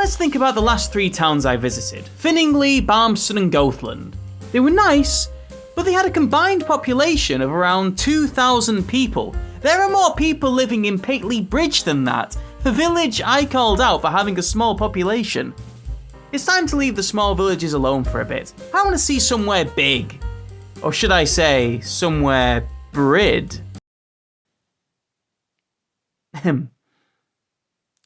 Let's think about the last 3 towns I visited: Finningley, Barmston and Goathland. They were nice, but they had a combined population of around 2,000 people. There are more people living in Pateley Bridge than that, a village I called out for having a small population. It's time to leave the small villages alone for a bit. I want to see somewhere big. Or should I say, somewhere Brid.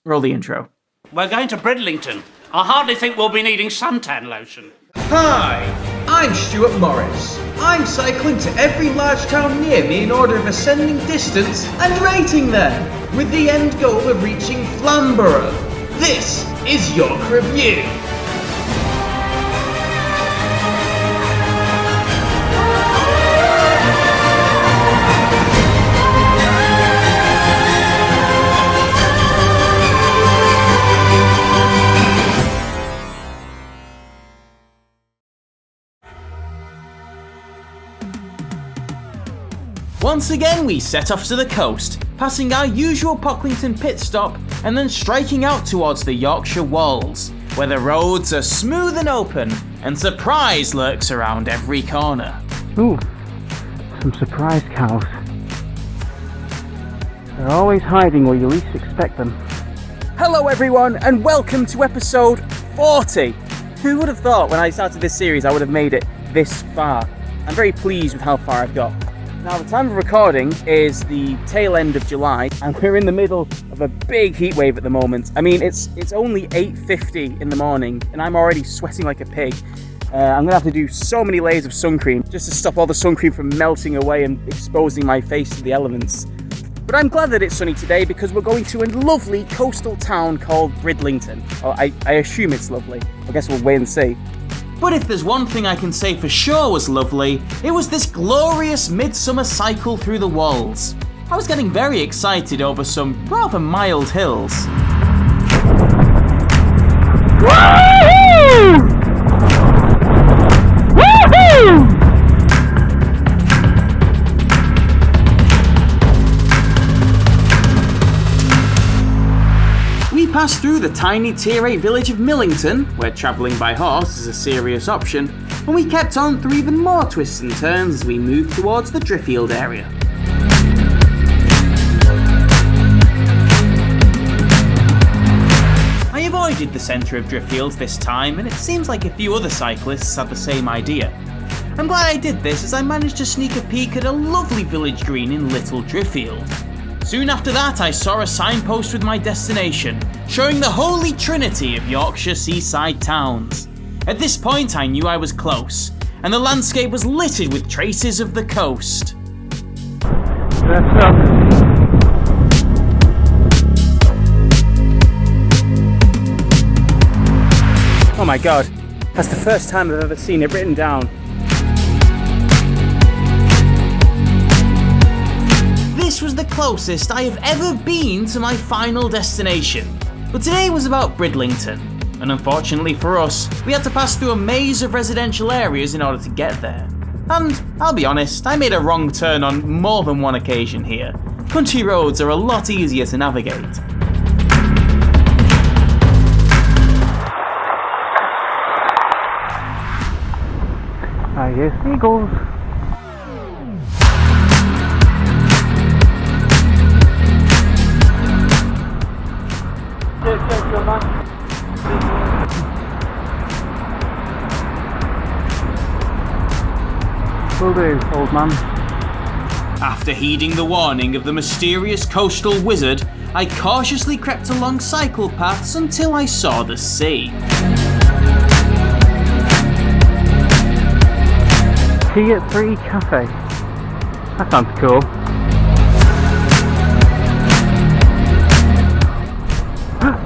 Roll the intro. We're going to Bridlington. I hardly think we'll be needing suntan lotion. Hi, I'm Stuart Morris. I'm cycling to every large town near me in order of ascending distance and rating them, with the end goal of reaching Flamborough. This is York Review. Once again, we set off to the coast, passing our usual Pocklington pit stop and then striking out towards the Yorkshire Wolds, where the roads are smooth and open and surprise lurks around every corner. Ooh, some surprise cows. They're always hiding where you least expect them. Hello everyone and welcome to episode 40! Who would have thought when I started this series I would have made it this far? I'm very pleased with how far I've got. Now the time of recording is the tail end of July and we're in the middle of a big heat wave at the moment. I mean it's only 8:50 in the morning and I'm already sweating like a pig. I'm going to have to do so many layers of sun cream just to stop all the sun cream from melting away and exposing my face to the elements. But I'm glad that it's sunny today because we're going to a lovely coastal town called Bridlington. Oh, I assume it's lovely. I guess we'll wait and see. But if there's one thing I can say for sure was lovely, it was this glorious midsummer cycle through the Wolds. I was getting very excited over some rather mild hills. Woohoo! Woohoo! We passed through the tiny Tier 8 village of Millington, where travelling by horse is a serious option, and we kept on through even more twists and turns as we moved towards the Driffield area. I avoided the centre of Driffield this time, and it seems like a few other cyclists had the same idea. I'm glad I did this as I managed to sneak a peek at a lovely village green in Little Driffield. Soon after that, I saw a signpost with my destination, showing the holy trinity of Yorkshire seaside towns. At this point, I knew I was close, and the landscape was littered with traces of the coast. That's up. Oh my god, that's the first time I've ever seen it written down. This was the closest I have ever been to my final destination, but today was about Bridlington, and unfortunately for us, we had to pass through a maze of residential areas in order to get there. And I'll be honest, I made a wrong turn on more than one occasion here. Country roads are a lot easier to navigate. I hear seagulls. Will do, old man. After heeding the warning of the mysterious coastal wizard, I cautiously crept along cycle paths until I saw the sea. Tea at 3 Cafe. That sounds cool.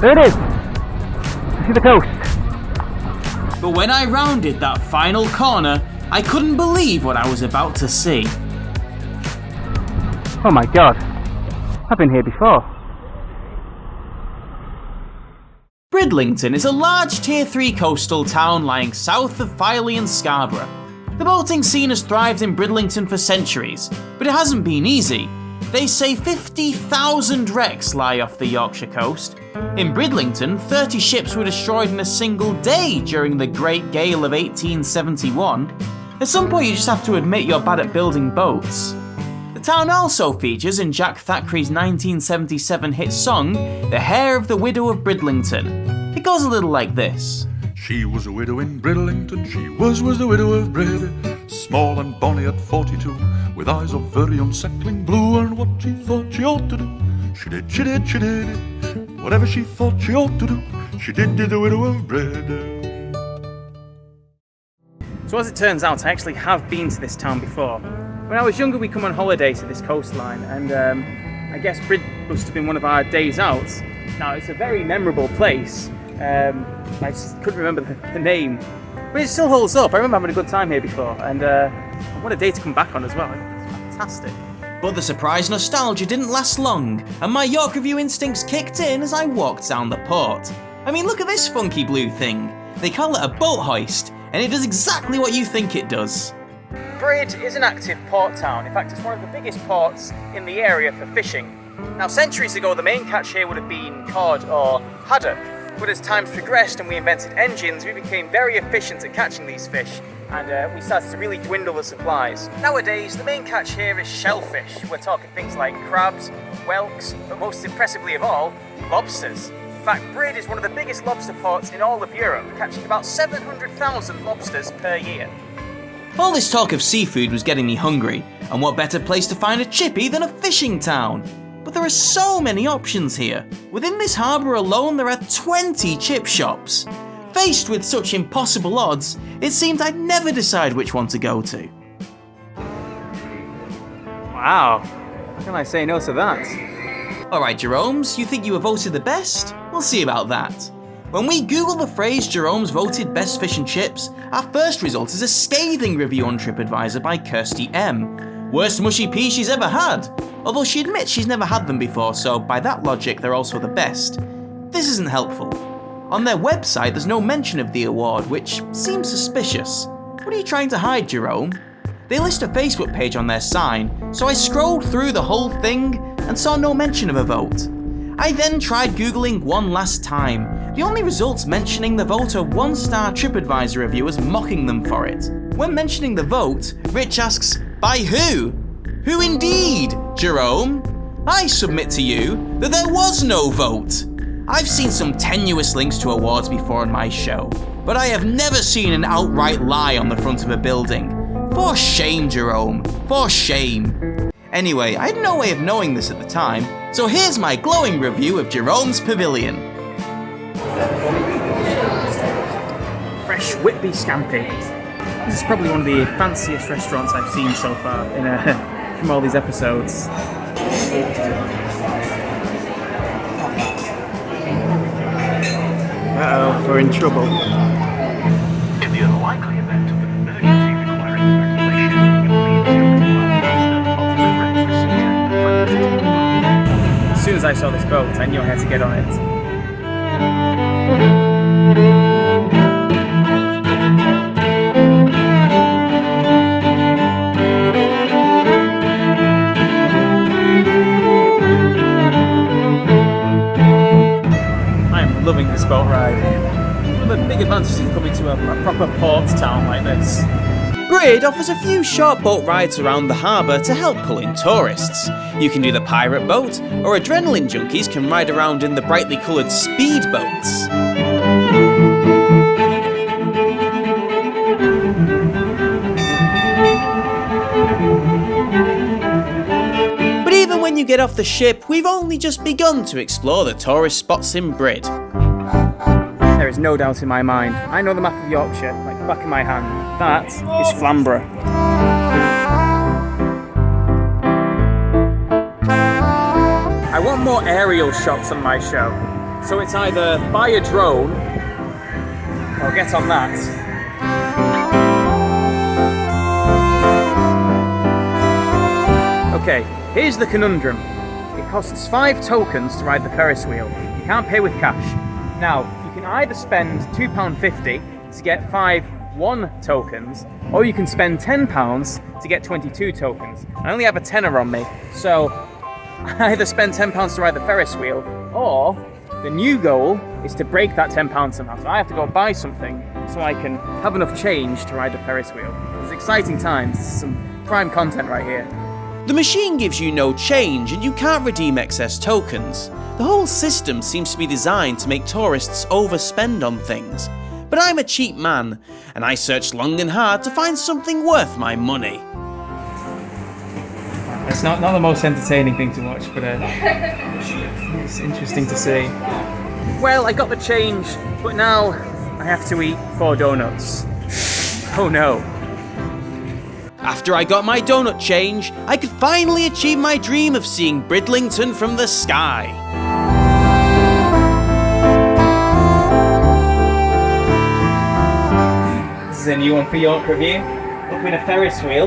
There it is! I see the coast. But when I rounded that final corner, I couldn't believe what I was about to see. Oh my god. I've been here before. Bridlington is a large Tier 3 coastal town lying south of Filey and Scarborough. The boating scene has thrived in Bridlington for centuries, but it hasn't been easy. They say 50,000 wrecks lie off the Yorkshire coast, In Bridlington, 30 ships were destroyed in a single day during the Great Gale of 1871. At some point you just have to admit you're bad at building boats. The town also features in Jack Thackeray's 1977 hit song, The Hair of the Widow of Bridlington. It goes a little like this. She was a widow in Bridlington, she was the widow of Brid, small and bonny at 42, with eyes of very unsettling blue, and what she thought she ought to do, she did. Whatever she thought she ought to do, she did the widow of Brid. So as it turns out, I actually have been to this town before. When I was younger, we come on holiday to this coastline, and I guess Brid must have been one of our days out. Now, it's a very memorable place. I just couldn't remember the name, but it still holds up. I remember having a good time here before, and what a day to come back on as well. It's fantastic. But the surprise nostalgia didn't last long, and my York Review instincts kicked in as I walked down the port. I mean, look at this funky blue thing. They call it a boat hoist, and it does exactly what you think it does. Brid is an active port town. In fact, it's one of the biggest ports in the area for fishing. Now, centuries ago, the main catch here would have been cod or haddock. But as times progressed and we invented engines, we became very efficient at catching these fish, and we started to really dwindle the supplies. Nowadays, the main catch here is shellfish. We're talking things like crabs, whelks, but most impressively of all, lobsters. In fact, Brid is one of the biggest lobster ports in all of Europe, catching about 700,000 lobsters per year. All this talk of seafood was getting me hungry, and what better place to find a chippy than a fishing town? But there are so many options here. Within this harbour alone, there are 20 chip shops. Faced with such impossible odds, it seemed I'd never decide which one to go to. Wow, how can I say no to that? Alright, Jerome's, you think you were voted the best? We'll see about that. When we Google the phrase Jerome's voted best fish and chips, our first result is a scathing review on TripAdvisor by Kirsty M. Worst mushy peas she's ever had. Although she admits she's never had them before, so by that logic they're also the best. This isn't helpful. On their website there's no mention of the award, which seems suspicious. What are you trying to hide, Jerome? They list a Facebook page on their sign, so I scrolled through the whole thing and saw no mention of a vote. I then tried Googling one last time. The only results mentioning the vote are 1-star TripAdvisor reviewers mocking them for it. When mentioning the vote, Rich asks, by who? Who indeed, Jerome? I submit to you that there was no vote. I've seen some tenuous links to awards before on my show, but I have never seen an outright lie on the front of a building. For shame, Jerome, for shame. Anyway, I had no way of knowing this at the time, so here's my glowing review of Jerome's Pavilion. Fresh Whitby Scampi. This is probably one of the fanciest restaurants I've seen so far from all these episodes. Uh-oh, we're in trouble. In the unlikely event of an emergency requiring evacuation, you'll need to As soon as I saw this boat, I knew I had to get on it. I'm loving this boat ride. One of the big advantages of coming to a proper port town like this. Brid offers a few short boat rides around the harbour to help pull in tourists. You can do the pirate boat, or adrenaline junkies can ride around in the brightly coloured speed boats. But even when you get off the ship, we've only just begun to explore the tourist spots in Brid. There is no doubt in my mind, I know the map of Yorkshire like the back of my hand. That is Flamborough. I want more aerial shots on my show, so it's either buy a drone or get on that. Okay, here's the conundrum. It costs 5 tokens to ride the Ferris wheel. You can't pay with cash. Now, you can either spend £2.50 to get 5 1 tokens, or you can spend £10 to get 22 tokens. I only have a tenner on me, so I either spend £10 to ride the Ferris wheel, or The new goal is to break that £10 somehow. So I have to go buy something so I can have enough change to ride the Ferris wheel. It's exciting times. This is some prime content right here. The machine gives you no change and you can't redeem excess tokens. The whole system seems to be designed to make tourists overspend on things. But I'm a cheap man, and I searched long and hard to find something worth my money. It's not the most entertaining thing to watch, but it's interesting to see. Well, I got the change, but now I have to eat 4 donuts. Oh no. After I got my donut change, I could finally achieve my dream of seeing Bridlington from the sky. This is a new one for York Review. Up in a Ferris wheel.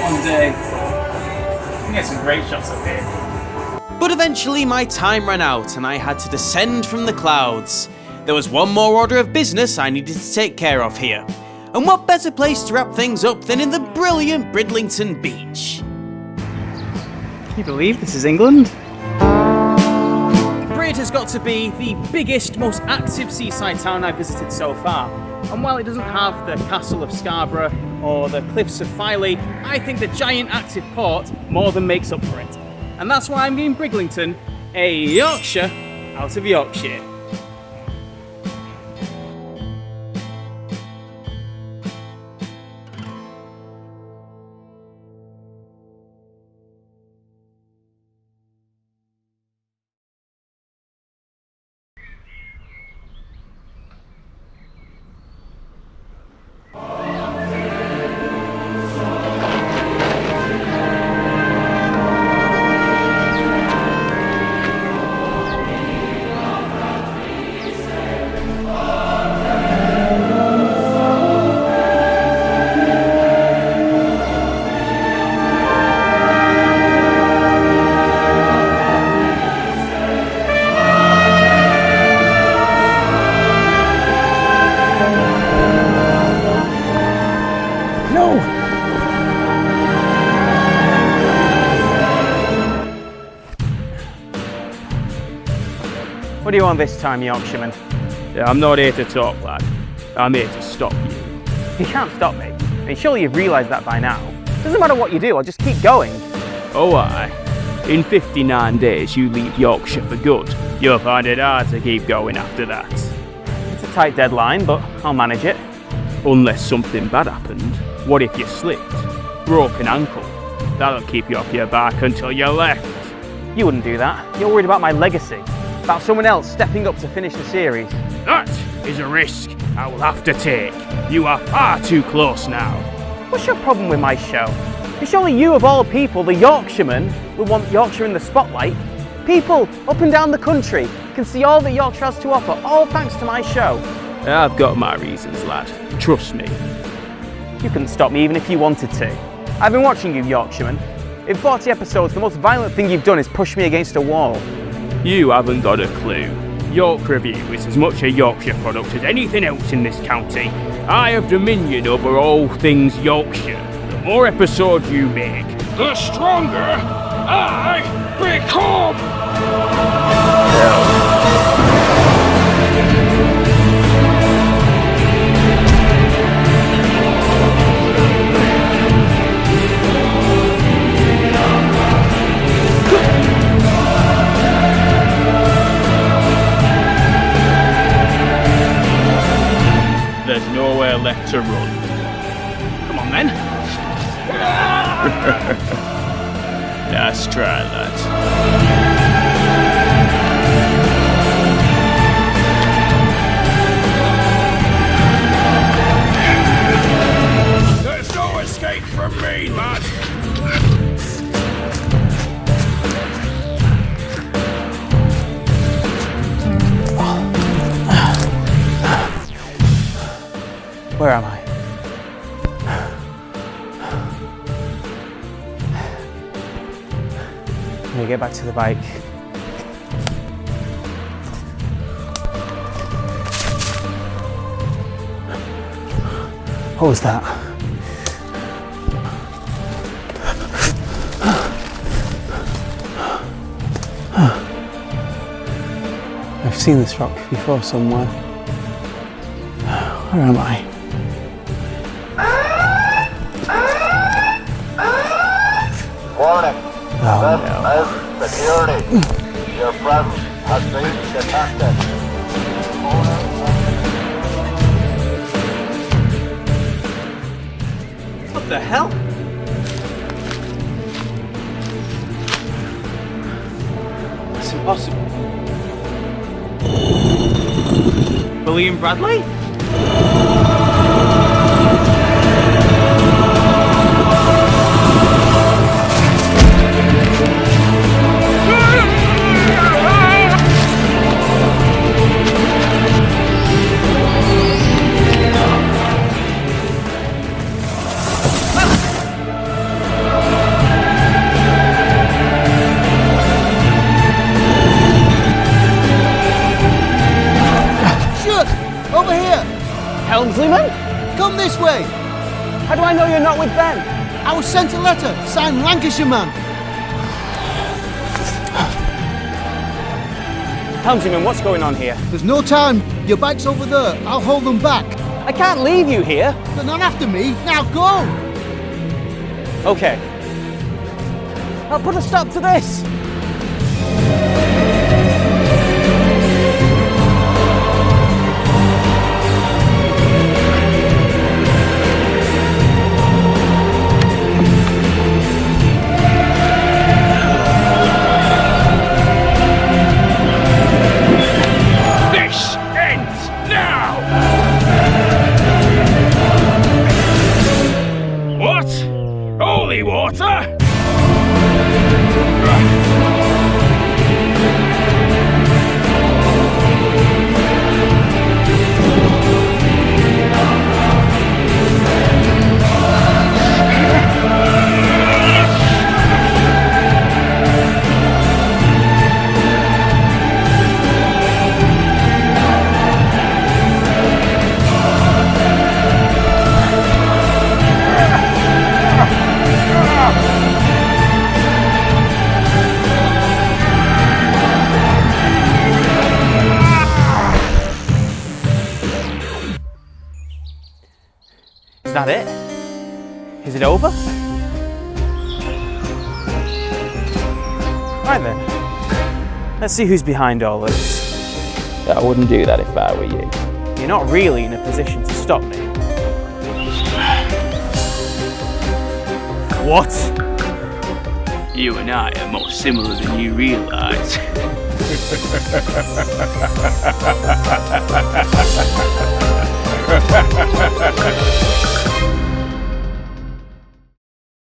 One day. You can get some great shots up here. But eventually my time ran out and I had to descend from the clouds. There was one more order of business I needed to take care of here. And what better place to wrap things up than in the brilliant Bridlington beach? Can you believe this is England? Brid has got to be the biggest, most active seaside town I've visited so far. And while it doesn't have the Castle of Scarborough or the Cliffs of Filey, I think the giant active port more than makes up for it. And that's why I'm giving Bridlington a Yorkshire out of Yorkshire. What do you want this time, Yorkshireman? Yeah, I'm not here to talk, lad. I'm here to stop you. You can't stop me. I mean, surely you've realised that by now. Doesn't matter what you do, I'll just keep going. Oh aye. In 59 days you leave Yorkshire for good. You'll find it hard to keep going after that. It's a tight deadline, but I'll manage it. Unless something bad happened. What if you slipped? Broke an ankle. That'll keep you off your back until you're left. You wouldn't do that. You're worried about my legacy. About someone else stepping up to finish the series. That is a risk I will have to take. You are far too close now. What's your problem with my show? It's surely you of all people, the Yorkshireman, will want Yorkshire in the spotlight. People up and down the country can see all that Yorkshire has to offer, all thanks to my show. I've got my reasons, lad. Trust me. You couldn't stop me even if you wanted to. I've been watching you, Yorkshireman. In 40 episodes, the most violent thing you've done is push me against a wall. You haven't got a clue. York Review is as much a Yorkshire product as anything else in this county. I have dominion over all things Yorkshire. The more episodes you make, the stronger I become! There's nowhere left to run. Come on then. Nice try, lads. There's no escape from me, lad. Where am I? I'm gonna get back to the bike. What was that? I've seen this rock before somewhere. Where am I? Warning. Oh This is security. Your presence has been detected. What the hell? It's impossible. William Bradley? Over here! Helmsleyman? Come this way! How do I know you're not with them? I was sent a letter, signed Lancashire man. Helmsleyman, what's going on here? There's no time. Your bike's over there. I'll hold them back. I can't leave you here. They're not after me. Now go! Okay. I'll put a stop to this. This ends now! What? Holy water? Is that it? Is it over? Right then. Let's see who's behind all this. I wouldn't do that if I were you. You're not really in a position to stop me. What? You and I are more similar than you realise.